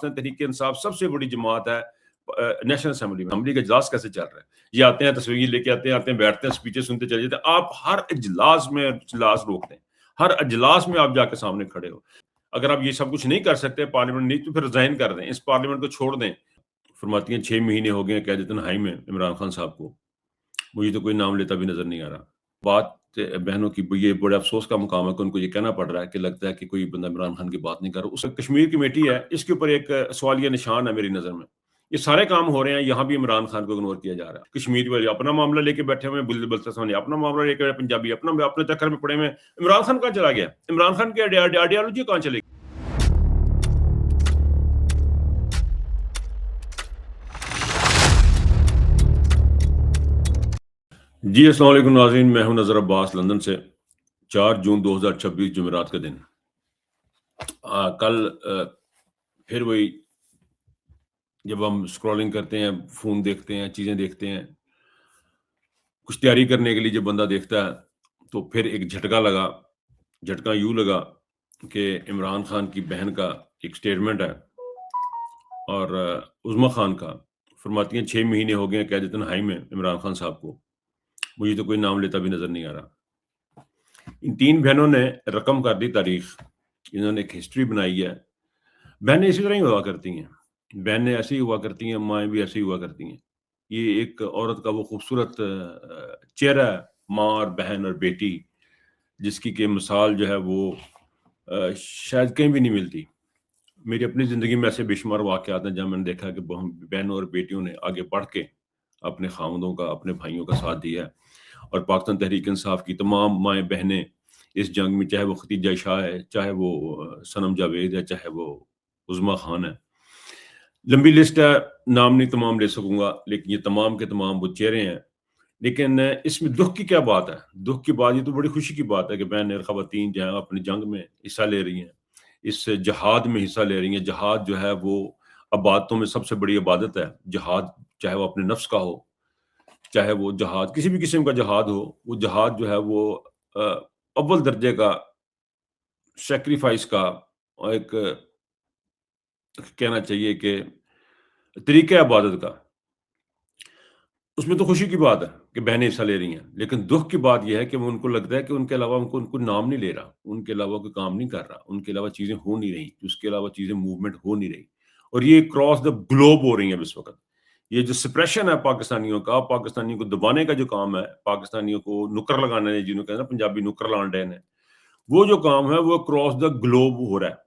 تحریک انصاف سب سے بڑی جماعت ہے نیشنل اسمبلی کا اجلاس کیسے چل رہا ہے؟ یہ آتے ہیں تصویر لے کے آتے ہیں بیٹھتے ہیں اسپیچیں سنتے چلے جاتے ہیں. آپ ہر اجلاس میں اجلاس روکتے ہیں, ہر اجلاس میں آپ جا کے سامنے کھڑے ہو. اگر آپ یہ سب کچھ نہیں کر سکتے پارلیمنٹ نہیں تو پھر ریزائن کر دیں, اس پارلیمنٹ کو چھوڑ دیں. فرماتی ہیں 6 مہینے ہو گئے قیادتاً ہائی میں عمران خان صاحب کو, مجھے تو کوئی نام لیتا بھی نظر نہیں آ رہا. بات بہنوں کی یہ بڑے افسوس کا مقام ہے کہ ان کو یہ کہنا پڑ رہا ہے کہ لگتا ہے کہ کوئی بندہ عمران خان کی بات نہیں کر رہا. اس کشمیر کمیٹی ہے, اس کے اوپر ایک سوالیہ نشان ہے میری نظر میں. یہ سارے کام ہو رہے ہیں, یہاں بھی عمران خان کو اگنور کیا جا رہا ہے. کشمیر والے اپنا معاملہ لے کے بیٹھے ہوئے, بلتستان اپنا معاملہ لے کے, پنجابی اپنے چکر میں پڑے ہوئے. عمران خان کہاں چلا گیا؟ عمران خان کی آئیڈیالوجی کہاں چلے گی؟ جی السلام علیکم ناظرین, میں ہوں نظر عباس لندن سے. 4 جون 2026 جمعرات کا دن. کل پھر وہی جب ہم اسکرولنگ کرتے ہیں, فون دیکھتے ہیں, چیزیں دیکھتے ہیں, کچھ تیاری کرنے کے لیے جب بندہ دیکھتا ہے تو پھر ایک جھٹکا یوں لگا کہ عمران خان کی بہن کا ایک سٹیٹمنٹ ہے اور عظمیٰ خان کا. فرماتی ہیں 6 مہینے ہو گئے قیادتاً ہائی میں عمران خان صاحب کو, مجھے تو کوئی نام لیتا بھی نظر نہیں آ رہا. ان 3 بہنوں نے رقم کر دی تاریخ, انہوں نے ایک ہسٹری بنائی ہے. بہنیں اسی طرح ہی ہوا کرتی ہیں, بہنیں ایسی ہی ہوا کرتی ہیں, مائیں بھی ایسی ہی ہوا کرتی ہیں. یہ ایک عورت کا وہ خوبصورت چہرہ ہے, ماں اور بہن اور بیٹی, جس کی کہ مثال جو ہے وہ شاید کہیں بھی نہیں ملتی. میری اپنی زندگی میں ایسے بے شمار واقعات ہیں جہاں میں نے دیکھا کہ بہنوں اور بیٹیوں نے آگے بڑھ کے اپنے خاوندوں کا, اپنے بھائیوں کا ساتھ دیا ہے. اور پاکستان تحریک انصاف کی تمام مائیں بہنیں اس جنگ میں, چاہے وہ ختیجہ شاہ ہے, چاہے وہ صنم جاوید ہے, چاہے وہ عظمیٰ خان ہے, لمبی لسٹ ہے, نام نہیں تمام لے سکوں گا, لیکن یہ تمام کے تمام وہ چہرے ہیں. لیکن اس میں دکھ کی کیا بات ہے؟ دکھ کی بات, یہ تو بڑی خوشی کی بات ہے کہ بہن اور خواتین جو ہیں اپنی جنگ میں حصہ لے رہی ہیں, اس جہاد میں حصہ لے رہی ہیں. جہاد جو ہے وہ عبادتوں میں سب سے بڑی عبادت ہے. جہاد چاہے وہ اپنے نفس کا ہو, چاہے وہ جہاد کسی بھی قسم کا جہاد ہو, وہ جہاد جو ہے وہ اول درجے کا سیکریفائس کا ایک کہنا چاہیے کہ طریقہ عبادت کا. اس میں تو خوشی کی بات ہے کہ بہنیں حصہ لے رہی ہیں, لیکن دکھ کی بات یہ ہے کہ ان کو لگتا ہے کہ ان کے علاوہ ان کو نام نہیں لے رہا, ان کے علاوہ کوئی کام نہیں کر رہا, ان کے علاوہ چیزیں ہو نہیں رہی, اس کے علاوہ چیزیں موومنٹ ہو نہیں رہی. اور یہ کراس دا گلوب ہو رہی ہیں اس وقت. یہ جو سپریشن ہے پاکستانیوں کا, پاکستانیوں کو دبانے کا جو کام ہے, پاکستانیوں کو نکر لگانا ہے, جنہوں کہتے ہیں پنجابی نکر لانڈین ہے, وہ جو کام ہے وہ کراس دا گلوب ہو رہا ہے.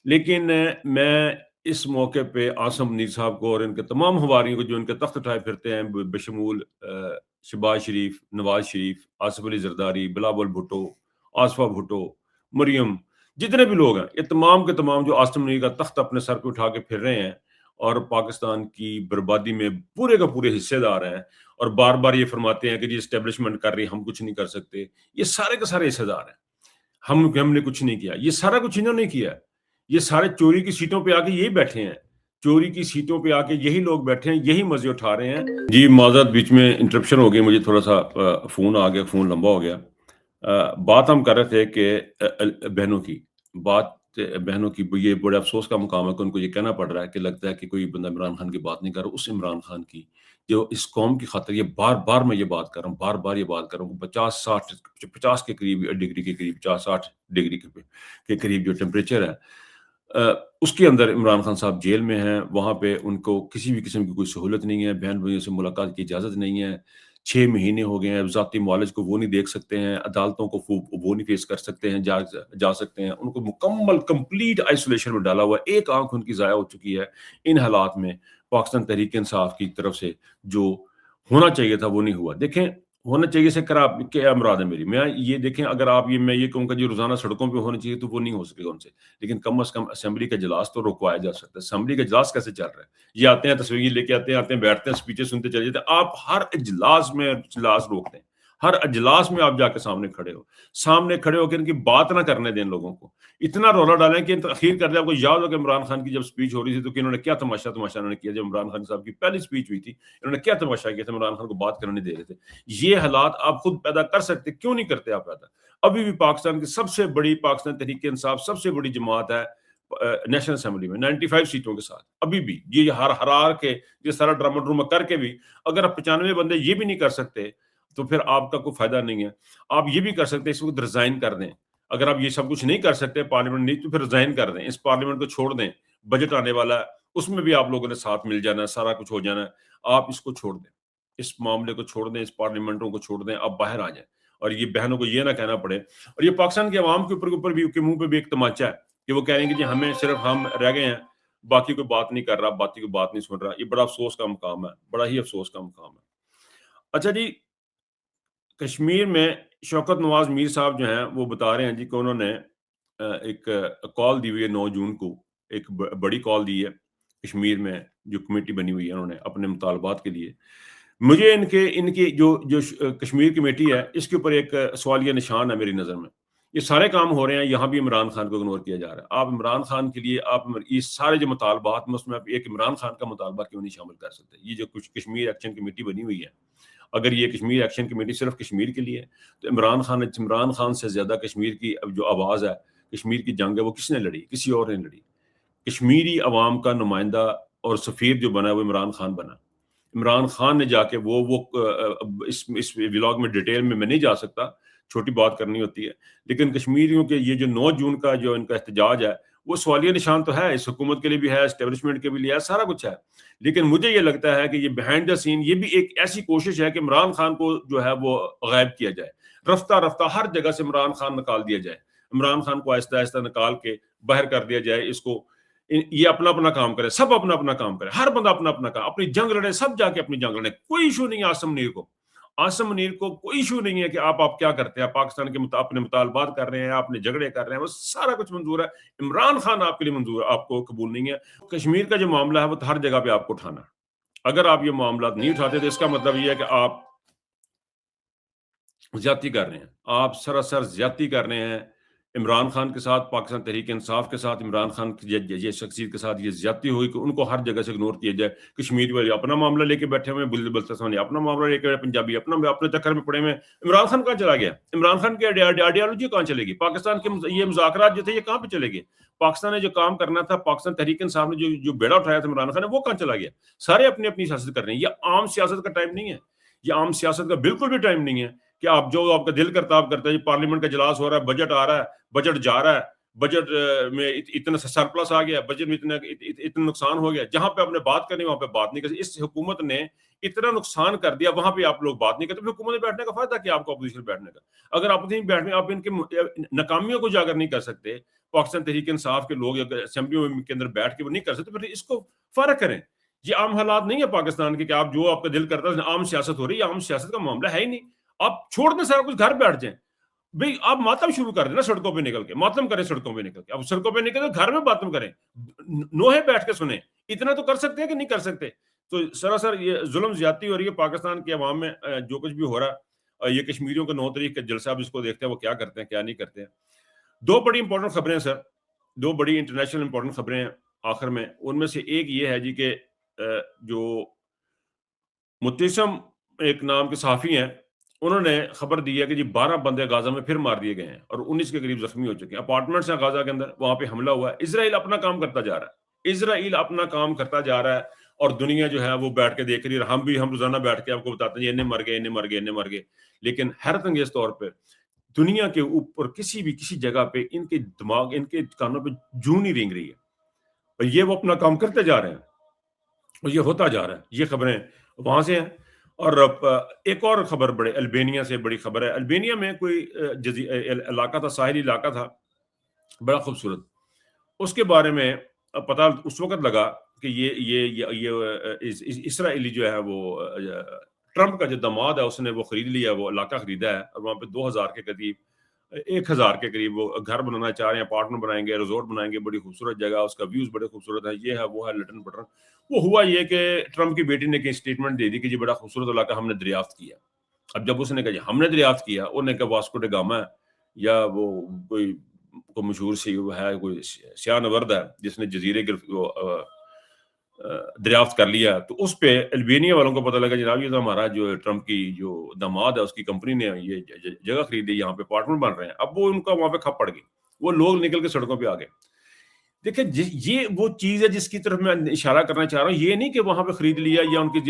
لیکن میں اس موقع پہ عاصم منیر صاحب کو اور ان کے تمام حواریوں کو جو ان کے تخت اٹھائے پھرتے ہیں, بشمول شہباز شریف, نواز شریف, آصف علی زرداری, بلاول بھٹو, آصفہ بھٹو, مریم, جتنے بھی لوگ ہیں, یہ تمام کے تمام جو عاصم منیر کا تخت اپنے سر پہ اٹھا کے پھر رہے ہیں اور پاکستان کی بربادی میں پورے کا پورے حصے دار ہیں, اور بار بار یہ فرماتے ہیں کہ جی اسٹیبلشمنٹ کر رہی, ہم کچھ نہیں کر سکتے. یہ سارے کے سارے حصے دار ہیں, ہم نے کچھ نہیں کیا. یہ سارا کچھ انہوں نے کیا. یہ سارے چوری کی سیٹوں پہ آ کے یہی بیٹھے ہیں, چوری کی سیٹوں پہ آ کے یہی لوگ بیٹھے ہیں, یہی مزے اٹھا رہے ہیں. جی معذرت, بیچ میں انٹرپشن ہو گئی, مجھے تھوڑا سا فون آ گیا, فون لمبا ہو گیا. بات ہم کر رہے تھے کہ بہنوں کی یہ بڑے افسوس کا مقام ہے کہ ان کو یہ کہنا پڑ رہا ہے کہ لگتا ہے کہ کوئی بندہ عمران خان کی بات نہیں کر رہا. اس عمران خان کی جو اس قوم کی خاطر, یہ بار بار میں یہ بات کر رہا ہوں, بار بار یہ بات کر رہا ہوں, 50 کے قریب ڈگری کے قریب, 50-60 ڈگری کے قریب جو ٹیمپریچر ہے, اس کے اندر عمران خان صاحب جیل میں ہیں. وہاں پہ ان کو کسی بھی قسم کی کوئی سہولت نہیں ہے, بہن بھائیوں سے ملاقات کی اجازت نہیں ہے. 6 مہینے ہو گئے ہیں, ذاتی معالج کو وہ نہیں دیکھ سکتے ہیں, عدالتوں کو وہ نہیں فیس کر سکتے ہیں, جا سکتے ہیں. ان کو مکمل کمپلیٹ آئسولیشن میں ڈالا ہوا ہے. ایک آنکھ ان کی ضائع ہو چکی ہے. ان حالات میں پاکستان تحریک انصاف کی طرف سے جو ہونا چاہیے تھا وہ نہیں ہوا. دیکھیں, ہونا چاہیے سے کیا مراد ہے میری, میں یہ دیکھیں, اگر آپ میں یہ کہوں کہ جو روزانہ سڑکوں پہ ہونا چاہیے تو وہ نہیں ہو سکے گا ان سے, لیکن کم از کم اسمبلی کا اجلاس تو رکوایا جا سکتا ہے. اسمبلی کا اجلاس کیسے چل رہا ہے؟ یہ آتے ہیں تصویر لے کے آتے ہیں بیٹھتے ہیں, اسپیچیں سنتے چلے جاتے ہیں. آپ ہر اجلاس میں اجلاس روکتے ہیں, ہر اجلاس میں آپ جا کے سامنے کھڑے ہو کے ان کی بات نہ کرنے دیں. لوگوں کو اتنا رولا ڈالیں کہ تاخیر کر دیں. آپ کو یاد ہو کہ عمران خان کی جب اسپیچ ہو رہی تھی تو کہ انہوں نے کیا تماشا انہوں نے کیا. جب عمران خان صاحب کی پہلی اسپیچ ہوئی تھی, انہوں نے کیا تماشا کیا تھا, عمران خان کو بات کرنے دے رہے تھے. یہ حالات آپ خود پیدا کر سکتے, کیوں نہیں کرتے آپ پیدا؟ ابھی بھی پاکستان کی سب سے بڑی, پاکستان تحریک انصاف سب سے بڑی جماعت ہے نیشنل اسمبلی میں 95 سیٹوں کے ساتھ. ابھی بھی یہ ہار کے یہ سارا ڈرامہ ڈرامہ کر کے بھی اگر آپ 95 بندے یہ بھی نہیں کر سکتے تو پھر آپ کا کوئی فائدہ نہیں ہے. آپ یہ بھی کر سکتے اس وقت ریزائن کر دیں. اگر آپ یہ سب کچھ نہیں کر سکتے پارلیمنٹ نہیں تو پھر ریزائن کر دیں, اس پارلیمنٹ کو چھوڑ دیں. بجٹ آنے والا ہے, اس میں بھی آپ لوگوں نے ساتھ مل جانا ہے, سارا کچھ ہو جانا ہے. آپ اس کو چھوڑ دیں, اس معاملے کو چھوڑ دیں, اس پارلیمنٹوں کو چھوڑ دیں, آپ باہر آ جائیں. اور یہ بہنوں کو یہ نہ کہنا پڑے, اور یہ پاکستان کے عوام کے اوپر بھی کے منہ پہ بھی ایک تماچا ہے کہ وہ کہہ رہے ہیں کہ جی ہمیں صرف ہم رہ گئے ہیں, باقی کوئی بات نہیں کر رہا, باقی کوئی بات نہیں سن رہا. یہ بڑا افسوس کا مقام ہے, بڑا ہی افسوس کا مقام ہے. اچھا جی, کشمیر میں شوکت نواز میر صاحب جو ہیں وہ بتا رہے ہیں جی کہ انہوں نے ایک کال دی ہوئی ہے 9 جون کو, ایک بڑی کال دی ہے کشمیر میں, جو کمیٹی بنی ہوئی ہے انہوں نے اپنے مطالبات کے لیے. مجھے ان کی جو کشمیر کمیٹی ہے اس کے اوپر ایک سوالیہ نشان ہے میری نظر میں. یہ سارے کام ہو رہے ہیں, یہاں بھی عمران خان کو اگنور کیا جا رہا ہے. آپ عمران خان کے لیے آپ یہ سارے جو مطالبات میں اس میں ایک عمران خان کا مطالبہ کیوں نہیں شامل کر سکتے؟ یہ جو کچھ کشمیر ایکشن کمیٹی بنی ہوئی ہے, اگر یہ کشمیر ایکشن کمیٹی صرف کشمیر کے لیے ہے تو عمران خان سے زیادہ کشمیر کی جو آواز ہے, کشمیر کی جنگ ہے, وہ کس نے لڑی؟ کسی اور نے لڑی. کشمیری عوام کا نمائندہ اور سفیر جو بنا وہ عمران خان بنا. عمران خان نے جا کے وہ اس ولاگ میں ڈیٹیل میں نہیں جا سکتا, چھوٹی بات کرنی ہوتی ہے, لیکن کشمیریوں کے یہ جو 9 جون کا جو ان کا احتجاج ہے وہ سوالیہ نشان تو ہے, اس حکومت کے لیے بھی ہے, اسٹیبلشمنٹ کے بھی لیے ہے, سارا کچھ ہے. لیکن مجھے یہ لگتا ہے کہ یہ بیہائنڈ دا سین یہ بھی ایک ایسی کوشش ہے کہ عمران خان کو جو ہے وہ غائب کیا جائے, رفتہ رفتہ ہر جگہ سے عمران خان نکال دیا جائے, عمران خان کو آہستہ آہستہ نکال کے باہر کر دیا جائے. اس کو یہ اپنا اپنا کام کرے, سب اپنا اپنا کام کرے, ہر بندہ اپنا اپنا کام, اپنی جنگ لڑے, سب جا کے اپنی جنگ لڑے. کوئی ایشو نہیں ہے آصم منیر کو کوئی ایشو نہیں ہے کہ آپ کیا کرتے ہیں, پاکستان کے اپنے مطالبات کر رہے ہیں, اپنے جھگڑے کر رہے ہیں, وہ سارا کچھ منظور ہے. عمران خان آپ کے لیے منظور ہے, آپ کو قبول نہیں ہے. کشمیر کا جو معاملہ ہے وہ ہر جگہ پہ آپ کو اٹھانا ہے. اگر آپ یہ معاملات نہیں اٹھاتے تو اس کا مطلب یہ ہے کہ آپ زیادتی کر رہے ہیں, آپ سراسر زیادتی کر رہے ہیں عمران خان کے ساتھ, پاکستان تحریک انصاف کے ساتھ. عمران خان کی یہ شخصیت کے ساتھ یہ زیادتی ہوئی کہ ان کو ہر جگہ سے اگنور کیا جائے. کشمیر والے اپنا معاملہ لے کے بیٹھے ہوئے, بلتستان نے اپنا معاملہ لے کے, پنجابی اپنے چکر میں پڑے ہوئے. عمران خان کہاں چلا گیا؟ عمران خان کی آئیڈیالوجی کہاں چلے گی؟ پاکستان کے یہ مذاکرات جو تھے یہ کہاں پہ چلے گئے؟ پاکستان نے جو کام کرنا تھا, پاکستان تحریک انصاف نے جو بیڑا اٹھایا تھا عمران خان نے, وہ کہاں چلا گیا؟ سارے اپنی اپنی سیاست کر رہے ہیں. یہ عام سیاست کا ٹائم نہیں ہے, یہ عام سیاست کا بالکل بھی ٹائم نہیں ہے کہ آپ جو آپ کا دل کرتا آپ کرتے ہیں. پارلیمنٹ کا اجلاس ہو رہا ہے, بجٹ آ رہا ہے, بجٹ جا رہا ہے, بجٹ میں اتنا سرپلس آ گیا, بجٹ میں اتنا نقصان ہو گیا, جہاں پہ آپ نے بات کرنی وہاں پہ بات نہیں کرنی. اس حکومت نے اتنا نقصان کر دیا, وہاں پہ آپ لوگ بات نہیں کرتے. پھر حکومت میں بیٹھنے کا فائدہ کیا آپ کو اپوزیشن بیٹھنے کا؟ اگر اپوزیشن بیٹھنے آپ ان کے ناکامیوں کو اجاگر نہیں کر سکتے, پاکستان تحریک انصاف کے لوگ اسمبلی کے اندر بیٹھ کے وہ نہیں کر سکتے, پھر اس کو فرق کریں. یہ عام حالات نہیں ہے پاکستان کے کہ آپ جو آپ کا دل کرتا ہے عام سیاست ہو رہی ہے. عام سیاست کا معاملہ ہے ہی نہیں. آپ چھوڑ دیں سارا کچھ, گھر بیٹھ جائیں بھائی. آپ ماتم شروع کر دیں نا, سڑکوں پہ نکل کے ماتم کریں, سڑکوں پہ نکل کے. اب سڑکوں پہ نکل کے گھر میں ماتم کریں, نوحے بیٹھ کے سنیں. اتنا تو کر سکتے ہیں کہ نہیں کر سکتے؟ تو سراسر یہ ظلم زیادتی ہو رہی ہے پاکستان کے عوام میں. جو کچھ بھی ہو رہا ہے, یہ کشمیریوں کا 9 تاریخ کا جلسہ, اب اس کو دیکھتے ہیں وہ کیا کرتے ہیں کیا نہیں کرتے ہیں. 2 بڑی امپورٹنٹ خبریں ہیں سر, 2 بڑی انٹرنیشنل امپورٹنٹ خبریں ہیں آخر میں. ان میں سے ایک یہ ہے جی کہ جو متسم ایک نام کے صحافی ہیں, انہوں نے خبر دی ہے کہ جی 12 بندے غازہ میں پھر مار دیے گئے ہیں اور 19 کے قریب زخمی ہو چکے ہیں. اپارٹمنٹس ہیں غازہ کے اندر, وہاں پہ حملہ ہوا ہے. اسرائیل اپنا کام کرتا جا رہا ہے, اسرائیل اپنا کام کرتا جا رہا ہے, اور دنیا جو ہے وہ بیٹھ کے دیکھ رہی ہے. ہم روزانہ بیٹھ کے آپ کو بتاتے ہیں انہیں مر گئے, انہیں مر گئے, انہیں مر گئے. لیکن حیرت انگیز طور پہ دنیا کے اوپر کسی جگہ پہ ان کے دماغ, ان کے کانوں پہ جوں نہیں رینگ رہی ہے, اور یہ وہ اپنا کام کرتے جا رہے ہیں اور یہ ہوتا جا رہا ہے. یہ خبریں وہاں سے ہیں. اور ایک اور خبر بڑے البینیا سے بڑی خبر ہے. البینیا میں کوئی علاقہ تھا, ساحلی علاقہ تھا, بڑا خوبصورت. اس کے بارے میں پتہ اس وقت لگا کہ یہ اسرائیلی جو ہے وہ ٹرمپ کا جو داماد ہے اس نے وہ خرید لیا, وہ علاقہ خریدا ہے, اور وہاں پہ 2000 کے قریب 1000 کے قریب وہ گھر بنانا چاہ رہے ہیں, اپارٹمنٹ بنائیں گے, ریزورٹ بنائیں گے. بڑی خوبصورت جگہ, اس کا ویوز بڑے خوبصورت ہے, یہ ہے وہ ہے, لٹن پٹن. وہ ہوا یہ کہ ٹرمپ کی بیٹی نے اسٹیٹمنٹ دے دی کہ یہ بڑا خوبصورت علاقہ ہم نے دریافت کیا. اب جب اس نے کہا جی ہم نے دریافت کیا, انہوں نے کہا واسکو ڈا گاما ہے یا وہ کوئی مشہور سی ہے, کوئی سیاہ نورد ہے جس نے جزیرے دریافت کر لیا. تو اس پہ البینیا والوں کو پتہ لگا جناب یہ تو ہمارا جو ٹرمپ کی جو داماد ہے اس کی کمپنی نے یہ جگہ خریدی, یہاں پہ اپارٹمنٹ بن رہے ہیں. اب وہ ان کا وہاں پہ کھپ پڑ گئی, وہ لوگ نکل کے سڑکوں پہ آ گئے. دیکھیں یہ وہ چیز ہے جس کی طرف میں اشارہ کرنا چاہ رہا ہوں. یہ نہیں کہ وہاں پہ خرید لیا یا ان کی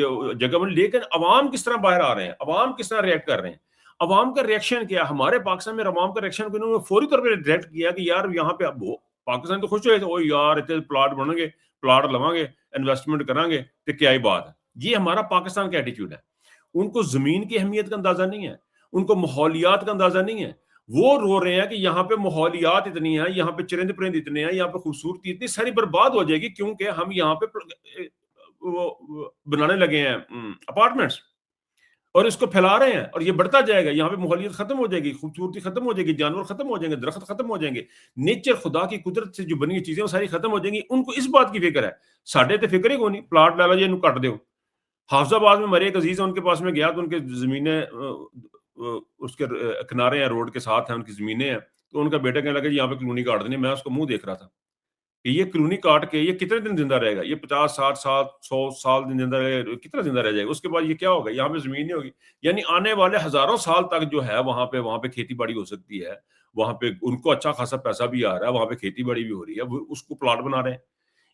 جگہ بن، لیکن عوام کس طرح باہر آ رہے ہیں، عوام کس طرح ریئیکٹ کر رہے ہیں. عوام کا ریئیکشن کیا، ہمارے پاکستان میں عوام کا ریئیکشن کو انہوں نے فوری طور پہ ریئیکٹ کیا کہ یار یہاں پہ اب پاکستان تو خوش ہوئے تھے، او یار اتنے پلاٹ بنیں گے، پلاٹ لواں گے، انویسٹمنٹ کریں گے تو کیا ہی بات ہے. یہ ہمارا پاکستان کا ایٹیچیوڈ ہے. ان کو زمین کی اہمیت کا اندازہ نہیں ہے، ان کو ماحولیات کا اندازہ نہیں ہے. وہ رو رہے ہیں کہ یہاں پہ ماحولیات اتنی ہیں، یہاں پہ چرند پرند اتنے ہیں، یہاں پہ خوبصورتی اتنی ساری برباد ہو جائے گی کیونکہ ہم یہاں پہ وہ بنانے لگے ہیں اپارٹمنٹس، اور اس کو پھیلا رہے ہیں اور یہ بڑھتا جائے گا. یہاں پہ ماحولیت ختم ہو جائے گی، خوبصورتی ختم ہو جائے گی، جانور ختم ہو جائیں گے، درخت ختم ہو جائیں گے. نیچر، خدا کی قدرت سے جو بنی ہوئی چیزیں وہ ساری ختم ہو جائیں گی. ان کو اس بات کی فکر ہے. ساڈے تے فکر ہی کوئی نہیں. پلاٹ لا لو جی، کٹ دو. حافظ آباد میں میرے ایک عزیز ہیں، ان کے پاس میں گیا تو ان کے زمینیں اس کے کنارے ہیں، روڈ کے ساتھ ہیں، ان کی زمینیں ہیں. تو ان کا بیٹا کہنے لگا جی یہاں پہ کلونی کاٹ دینی. میں اس کو منہ دیکھ رہا تھا کہ یہ کلونی کاٹ کے یہ کتنے دن زندہ رہے گا، یہ 50 60 سال 100 سال دن زندہ رہے گا، کتنا زندہ رہ جائے گا. اس کے بعد یہ کیا ہوگا، یہاں پہ زمین نہیں ہوگی. یعنی آنے والے ہزاروں سال تک جو ہے وہاں پہ کھیتی باڑی ہو سکتی ہے. وہاں پہ ان کو اچھا خاصا پیسہ بھی آ رہا ہے، وہاں پہ کھیتی باڑی بھی ہو رہی ہے، وہ اس کو پلاٹ بنا رہے ہیں.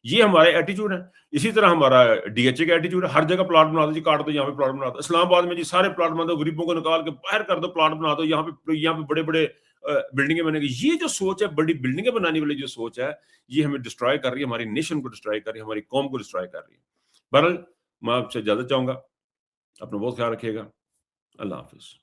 یہ ہمارے ایٹیچیوڈ ہے. اسی طرح ہمارا ڈی ایچ اے کا ایٹیچیوڈ ہے. ہر جگہ پلاٹ بنا دو جی، کاٹ دو، یہاں پہ پلاٹ بنا دو. اسلام آباد میں جی سارے پلاٹ بنا دو، غریبوں کو نکال کے باہر کر دو، پلاٹ بنا دو. یہاں پہ بڑے بڑے بلڈنگیں بنے گی. یہ جو سوچ ہے، بڑی بلڈنگیں بنانے والی جو سوچ ہے، یہ ہمیں ڈسٹرائے کر رہی ہے، ہماری نیشن کو ڈسٹرائے کر رہی ہے، ہماری قوم کو ڈسٹرائے کر رہی ہے. بہرحال میں آپ سے اجازت چاہوں گا. اپنا بہت خیال رکھیے گا. اللہ حافظ.